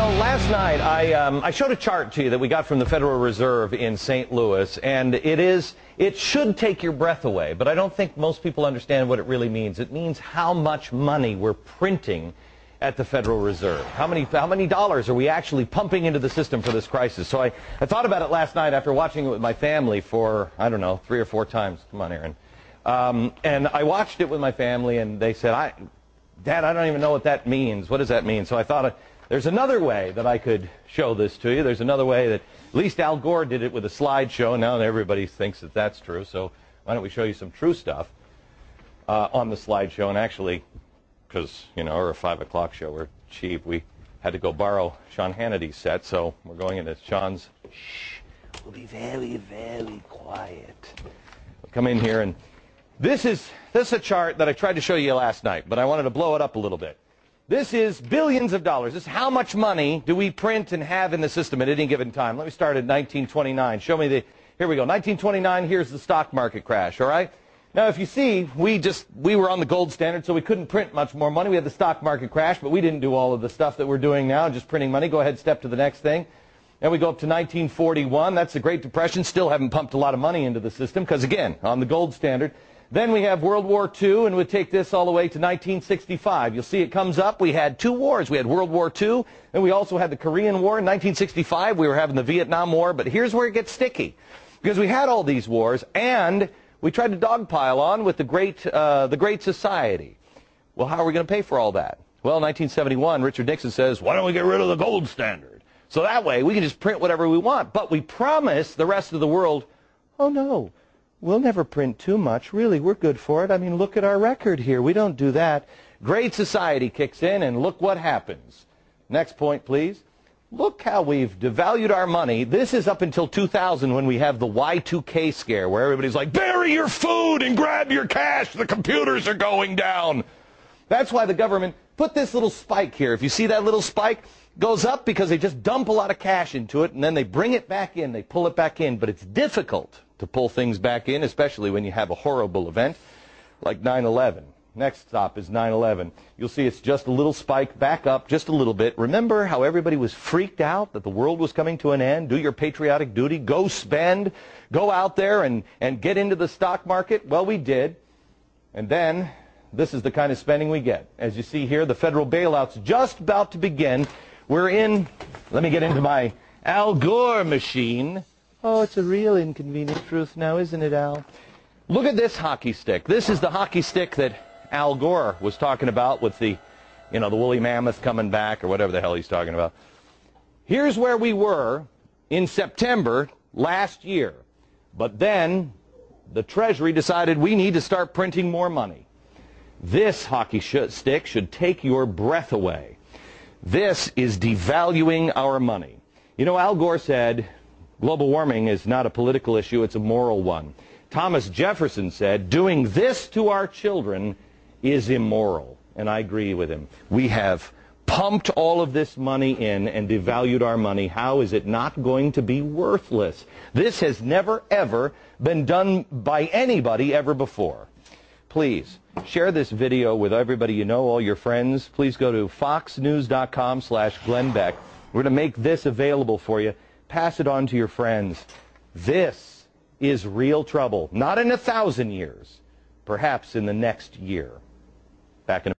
know, last night I showed a chart to you that we got from the Federal Reserve in St. Louis, and it should take your breath away, but I don't think most people understand what it really means. It means how much money we're printing at the Federal Reserve. How many dollars are we actually pumping into the system for this crisis? So I thought about it last night after watching it with my family for, I don't know, 3 or 4 times. Come on, Aaron. And I watched it with my family, and they said, Dad, I don't even know what that means. What does that mean? So I thought, there's another way that I could show this to you. There's another way that, at least Al Gore did it with a slideshow. Now everybody thinks that that's true. So why don't we show you some true stuff on the slideshow? And actually, because, you know, we're a 5 o'clock show, we're cheap, we had to go borrow Sean Hannity's set. So we're going into Sean's. Shh, we'll be very, very quiet. We'll come in here, and this is a chart that I tried to show you last night, but I wanted to blow it up a little bit. This is billions of dollars. This is how much money do we print and have in the system at any given time. Let me start at 1929. Show me here we go. 1929, here's the stock market crash, all right? Now, if you see, we were on the gold standard, so we couldn't print much more money. We had the stock market crash, but we didn't do all of the stuff that we're doing now, just printing money. Go ahead, step to the next thing. And we go up to 1941. That's the Great Depression. Still haven't pumped a lot of money into the system because, again, on the gold standard. Then we have World War II, and we'll take this all the way to 1965. You'll see it comes up. We had 2 wars. We had World War II, and we also had the Korean War. In 1965, we were having the Vietnam War. But here's where it gets sticky, because we had all these wars, and we tried to dogpile on with the Great Society. Well, how are we going to pay for all that? Well, in 1971, Richard Nixon says, why don't we get rid of the gold standard? So that way, we can just print whatever we want. But we promise the rest of the world, oh, no. We'll never print too much. Really, we're good for it. I mean, look at our record here. We don't do that. Great Society kicks in, and look what happens. Next point, please. Look how we've devalued our money. This is up until 2000 when we have the Y2K scare, where everybody's like, bury your food and grab your cash. The computers are going down. That's why the government put this little spike here. If you see that little spike, it goes up because they just dump a lot of cash into it, and then they bring it back in. They pull it back in. But it's difficult to pull things back in, especially when you have a horrible event like 9/11. Next stop is 9/11. You'll see it's just a little spike back up just a little bit. Remember how everybody was freaked out that the world was coming to an end? Do your patriotic duty. Go spend. Go out there and get into the stock market. Well, we did. And then this is the kind of spending we get. As you see here, the federal bailout's just about to begin. We're in, let me get into my Al Gore machine. Oh, it's a real inconvenient truth now, isn't it, Al? Look at this hockey stick. This is the hockey stick that Al Gore was talking about with the, you know, the woolly mammoth coming back or whatever the hell he's talking about. Here's where we were in September last year. But then the Treasury decided we need to start printing more money. This hockey stick should take your breath away. This is devaluing our money. You know, Al Gore said, global warming is not a political issue, it's a moral one. Thomas Jefferson said, doing this to our children is immoral. And I agree with him. We have pumped all of this money in and devalued our money. How is it not going to be worthless? This has never, ever been done by anybody ever before. Please share this video with everybody you know, all your friends. Please go to foxnews.com/Glenn Beck. We're going to make this available for you. Pass it on to your friends. This is real trouble. Not in 1,000 years. Perhaps in the next year. Back in